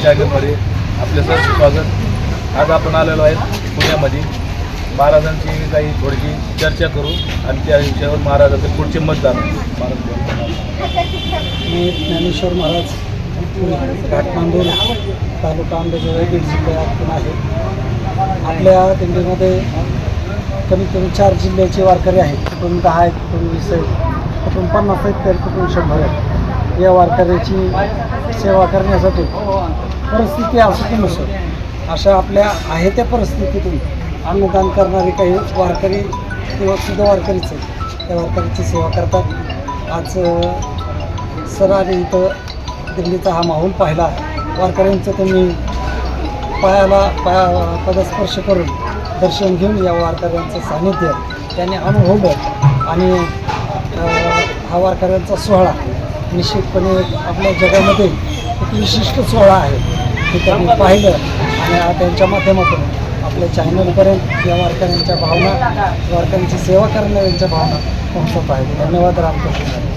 चॅनलमध्ये आपले सहर्ष स्वागत। आज आपण आलेलो आहेत पुण्यामध्ये महाराजांची काही थोडीशी चर्चा करू आणि त्या विषयावर महाराजांचे पुढचे मतदान। मी ज्ञानेश्वर महाराज घाटमांडूर तालुका अंबेजोगाई बीड जिल्ह्यातून आहे। आपल्या दिंडीमध्ये कमीत कमी 4 जिल्ह्याचे वारकरी आहेत। कुठून 10 आहेत, कुठून 20 आहेत, कुठून 50 आहेत, तर कुठून 100 आहेत। या वारकऱ्याची सेवा करण्यासाठी परिस्थिती असू नसो अशा आपल्या आहे त्या परिस्थितीतून अन्नदान करणारे काही वारकरी किंवा सुद्धा वारकरीच आहेत, त्या वारकरीची सेवा करतात। आज सरांनी इथं दिल्लीचा हा माहोल पाहिला आहे। वारकऱ्यांचं त्यांनी पदस्पर्श करून दर्शन घेऊन या वारकऱ्यांचं सानिध्य त्यांनी अनुभवलं आणि हा वारकऱ्यांचा सोहळा निश्चितपणे आपल्या जगामध्ये एक विशिष्ट सोहळा आहे हे त्यांनी पाहिलं आणि त्यांच्या माध्यमातून आपल्या चॅनलपर्यंत या वारकऱ्यांच्या भावना, वारकऱ्यांची सेवा करणाऱ्यांच्या भावना पोहोचत आहेत। धन्यवाद रामकृष्ण।